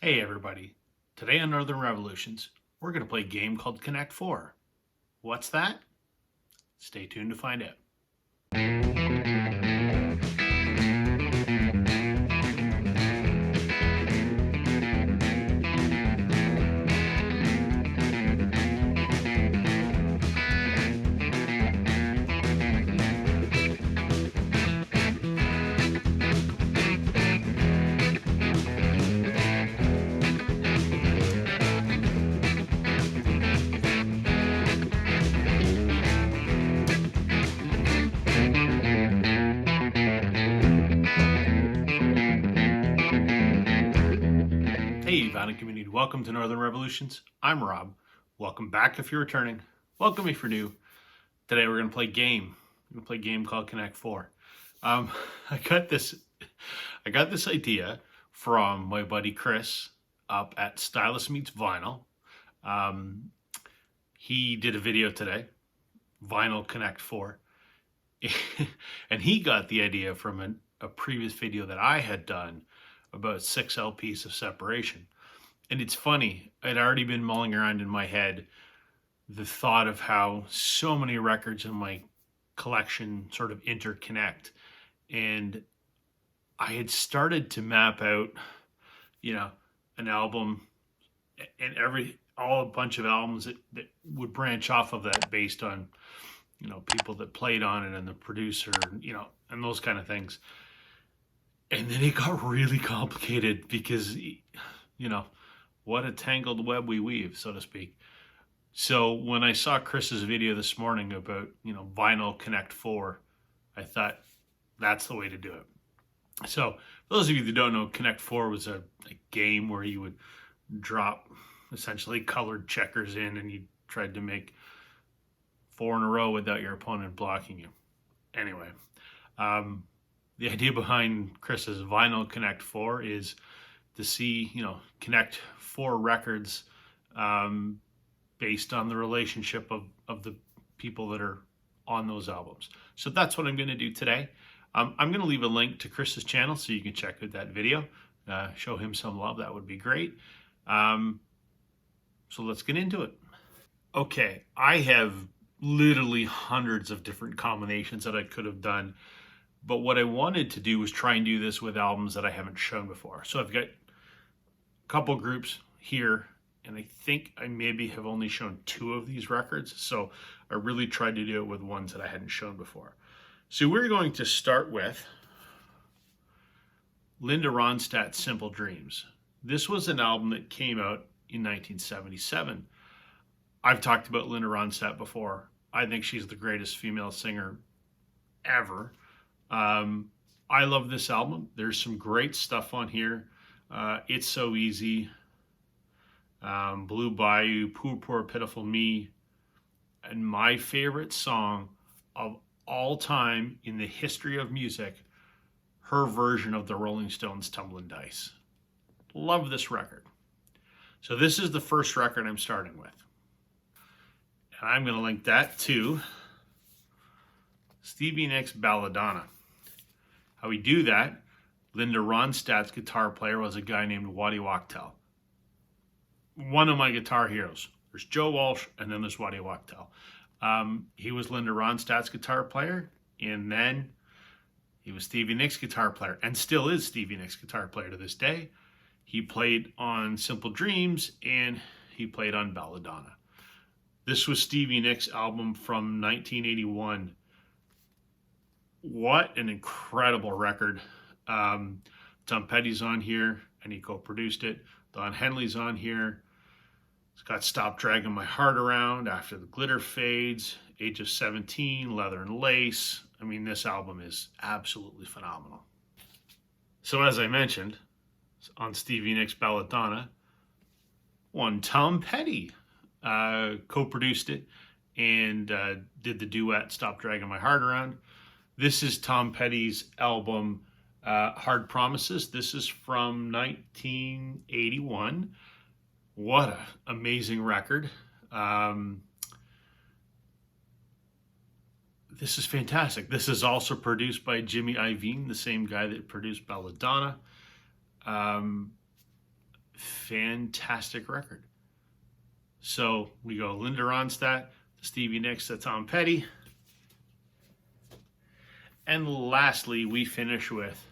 Hey everybody, today on Northern Revolutions, we're going to play a game called Connect 4. What's that? Stay tuned to find out. Hey Ivana community, welcome to Northern Revolutions. I'm Rob. Welcome back if you're returning. Welcome if you're new. Today we're going to play a game. We're going to play a game called Connect 4. Um, I got this idea from my buddy Chris up at Stylus Meets Vinyl. Um, he did a video today, Vinyl Connect 4. And he got the idea from a previous video that I had done about 6 LPs of separation. And it's funny, I'd already been mulling around in my head the thought of how so many records in my collection sort of interconnect. And I had started to map out, an album and a bunch of albums that would branch off of that based on, people that played on it and the producer, and those kind of things. And then it got really complicated because, what a tangled web we weave, so to speak. So when I saw Chris's video this morning about, Vinyl Connect 4, I thought that's the way to do it. So for those of you that don't know, Connect 4 was a game where you would drop essentially colored checkers in and you tried to make 4 in a row without your opponent blocking you. Anyway, the idea behind Chris's Vinyl Connect 4 is to see, connect 4 records based on the relationship of the people that are on those albums. So that's what I'm going to do today. I'm going to leave a link to Chris's channel so you can check out that video. Show him some love. That would be great. So let's get into it. Okay, I have literally hundreds of different combinations that I could have done. But what I wanted to do was try and do this with albums that I haven't shown before. So I've got a couple groups here, and I think I maybe have only shown 2 of these records. So I really tried to do it with ones that I hadn't shown before. So we're going to start with Linda Ronstadt's Simple Dreams. This was an album that came out in 1977. I've talked about Linda Ronstadt before. I think she's the greatest female singer ever. I love this album. There's some great stuff on here. It's So Easy, Blue Bayou, Poor Poor Pitiful Me, and my favorite song of all time in the history of music, her version of the Rolling Stones' Tumbling Dice. Love this record. So this is the first record I'm starting with. And I'm going to link that to Stevie Nicks' Belladonna. How we do that, Linda Ronstadt's guitar player was a guy named Waddy Wachtel. One of my guitar heroes. There's Joe Walsh and then there's Waddy Wachtel. He was Linda Ronstadt's guitar player, and then he was Stevie Nicks' guitar player, and still is Stevie Nicks' guitar player to this day. He played on Simple Dreams, and he played on Belladonna. This was Stevie Nicks' album from 1981. What an incredible record. Tom Petty's on here, and he co-produced it. Don Henley's on here. It's got Stop Dragging My Heart Around, After the Glitter Fades, Age of 17, Leather and Lace. I mean, this album is absolutely phenomenal. So as I mentioned, on Stevie Nicks' Belladonna, one Tom Petty co-produced it and did the duet Stop Dragging My Heart Around. This is Tom Petty's album, Hard Promises. This is from 1981. What an amazing record. This is fantastic. This is also produced by Jimmy Iovine, the same guy that produced Belladonna. fantastic record. So we go Linda Ronstadt, to Stevie Nicks, to Tom Petty. And lastly, we finish with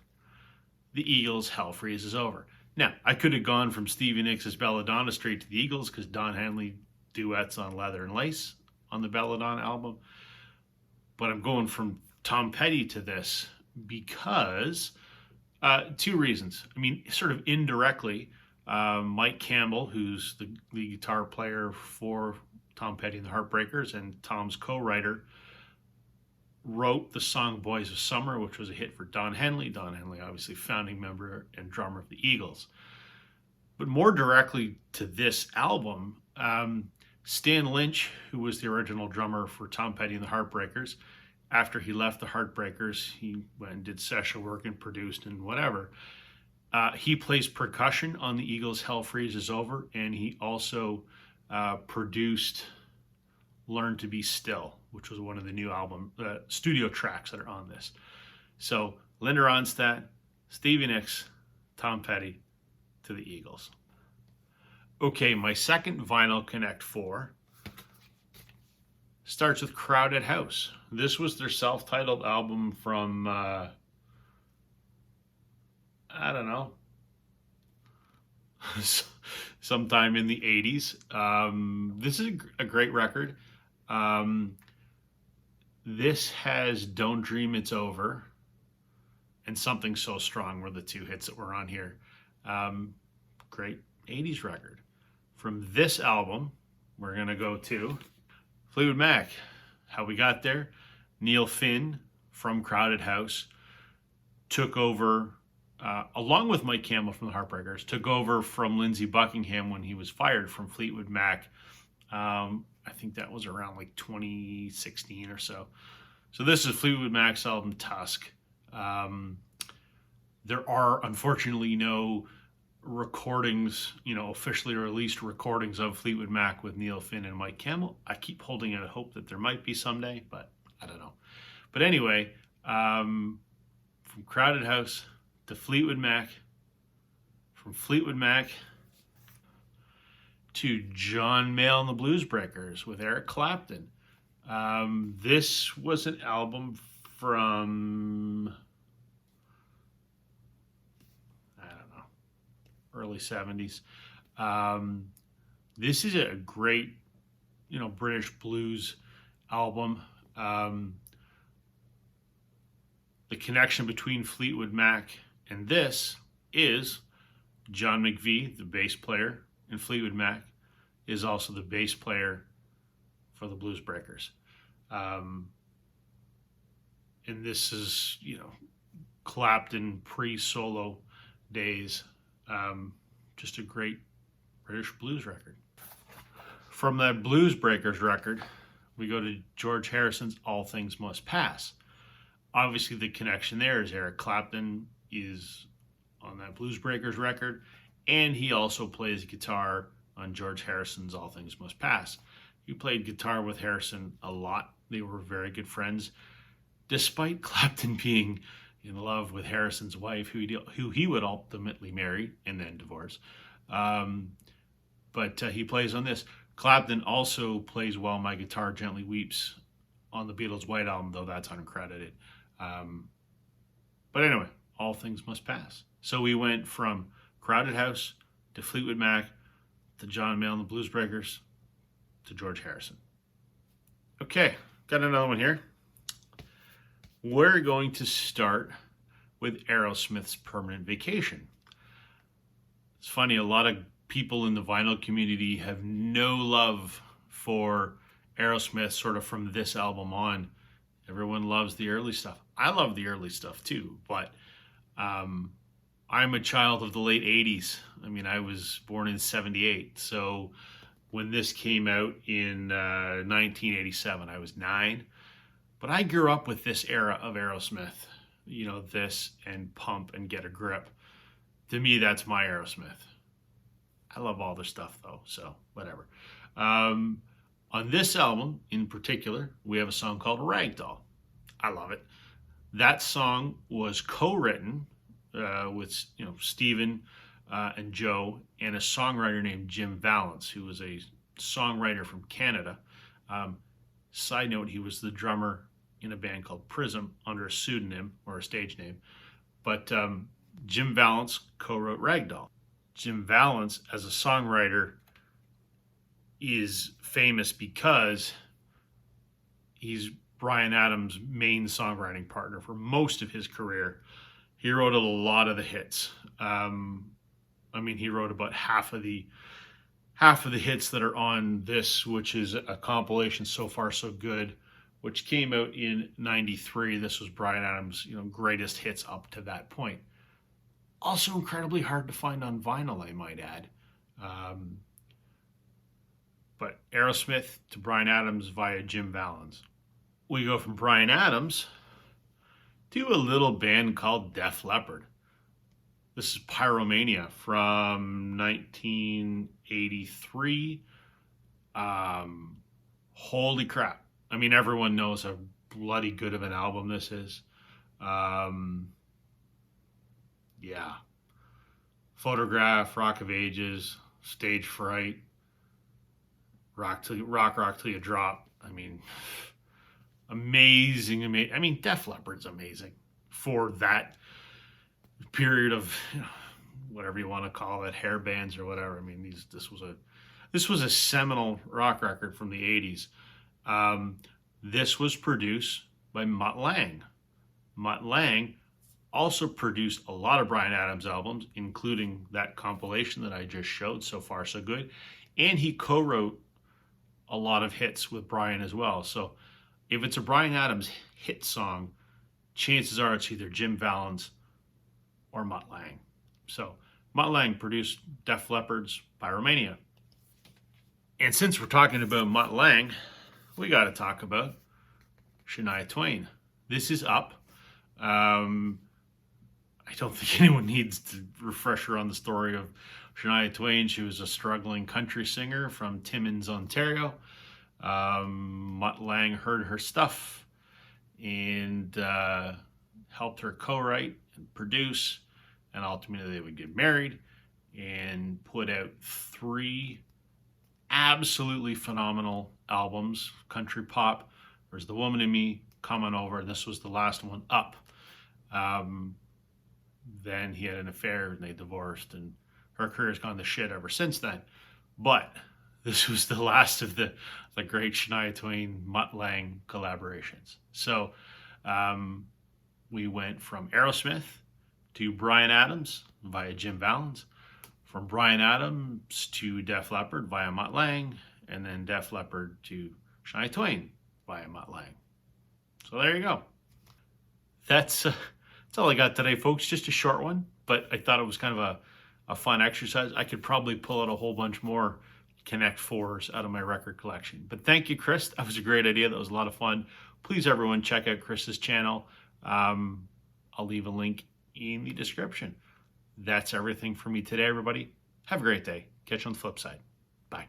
the Eagles' Hell Freezes Over. Now, I could have gone from Stevie Nicks' Belladonna straight to the Eagles because Don Henley duets on Leather and Lace on the Belladonna album. But I'm going from Tom Petty to this because two reasons. I mean, sort of indirectly, Mike Campbell, who's the lead guitar player for Tom Petty and the Heartbreakers and Tom's co-writer, wrote the song Boys of Summer, which was a hit for Don Henley. Don Henley, obviously founding member and drummer of the Eagles. But more directly to this album, Stan Lynch, who was the original drummer for Tom Petty and the Heartbreakers, after he left the Heartbreakers, he went and did session work and produced and whatever. He plays percussion on the Eagles' Hell Freezes Over, and he also produced Learn to Be Still, which was one of the new album studio tracks that are on this. So Linda Ronstadt, Stevie Nicks, Tom Petty to the Eagles. Okay, my second Vinyl Connect 4 starts with Crowded House. This was their self-titled album from, I don't know, sometime in the 80s. This is a great record. This has Don't Dream It's Over and Something So Strong were the two hits that were on here. Great 80s record. From this album, we're going to go to Fleetwood Mac. How we got there, Neil Finn from Crowded House took over, along with Mike Campbell from the Heartbreakers, took over from Lindsey Buckingham when he was fired from Fleetwood Mac. I think that was around like 2016 or so. So this is Fleetwood Mac's album Tusk. There are unfortunately no recordings, officially released recordings of Fleetwood Mac with Neil Finn and Mike Campbell. I keep holding out hope that there might be someday, but I don't know. But anyway, from Crowded House to Fleetwood Mac, from Fleetwood Mac to John Mayall and the Blues Breakers with Eric Clapton. This was an album from, I don't know, early 70s. This is a great, British blues album. The connection between Fleetwood Mac and this is John McVie, the bass player in Fleetwood Mac, is also the bass player for the Blues Breakers. And this is, Clapton pre-solo days. Just a great British blues record. From that Blues Breakers record, we go to George Harrison's All Things Must Pass. Obviously, the connection there is Eric Clapton is on that Blues Breakers record, and he also plays guitar on George Harrison's All Things Must Pass. He played guitar with Harrison a lot. They were very good friends, despite Clapton being in love with Harrison's wife, who he would ultimately marry and then divorce. But he plays on this. Clapton also plays While My Guitar Gently Weeps on the Beatles' White Album, though that's uncredited. But anyway, All Things Must Pass. So we went from Crowded House to Fleetwood Mac to John Mayall and the Blues Breakers to George Harrison. Okay, got another one here. We're going to start with Aerosmith's Permanent Vacation. It's funny, a lot of people in the vinyl community have no love for Aerosmith sort of from this album on. Everyone loves the early stuff. I love the early stuff too, but I'm a child of the late 80s. I mean, I was born in 78, so when this came out in 1987, I was 9. But I grew up with this era of Aerosmith, this and Pump and Get a Grip. To me, that's my Aerosmith. I love all their stuff though, so whatever. On this album in particular, we have a song called Ragdoll. I love it. That song was co-written with Stephen and Joe, and a songwriter named Jim Vallance, who was a songwriter from Canada. Um, Side note, he was the drummer in a band called Prism under a pseudonym or a stage name. But Jim Vallance co-wrote Ragdoll. Jim Vallance, as a songwriter, is famous because he's Bryan Adams' main songwriting partner for most of his career. He wrote a lot of the hits. He wrote about half of the hits that are on this, which is a compilation, So Far So Good, which came out in '93. This was Bryan Adams' greatest hits up to that point. Also incredibly hard to find on vinyl, I might add. But Aerosmith to Bryan Adams via Jim Vallance. We go from Bryan Adams to a little band called Def Leppard. This is Pyromania from 1983. Holy crap. Everyone knows how bloody good of an album this is. Yeah. Photograph, Rock of Ages, Stage Fright, Rock Till You Drop. Amazing. Def Leppard's amazing for that period of whatever you want to call it, hair bands or whatever. This was a seminal rock record from the 80s. This was produced by Mutt Lange. Mutt Lange also produced a lot of Bryan Adams albums, including that compilation that I just showed, So Far So Good, and he co-wrote a lot of hits with Bryan as well. So if it's a Bryan Adams hit song, chances are it's either Jim Vallance or Mutt Lange. So Mutt Lange produced Def Leppard's Pyromania. And since we're talking about Mutt Lange, we got to talk about Shania Twain. This is Up. I don't think anyone needs to refresh her on the story of Shania Twain. She was a struggling country singer from Timmins, Ontario. Mutt Lange heard her stuff and helped her co-write and produce, and ultimately they would get married and put out 3 absolutely phenomenal albums. Country pop, There's the Woman in Me, Coming Over, and this was the last one, Up. Then he had an affair and they divorced, and her career's gone to shit ever since then. But this was the last of the great Shania Twain Mutt Lange collaborations. So we went from Aerosmith to Bryan Adams via Jim Vallance, from Bryan Adams to Def Leppard via Mutt Lange, and then Def Leppard to Shania Twain via Mutt Lange. So there you go. That's all I got today, folks. Just a short one, but I thought it was kind of a fun exercise. I could probably pull out a whole bunch more Connect 4s out of my record collection. But thank you, Chris. That was a great idea. That was a lot of fun. Please, everyone, check out Chris's channel. I'll leave a link in the description. That's everything for me today, everybody. Have a great day. Catch you on the flip side. Bye.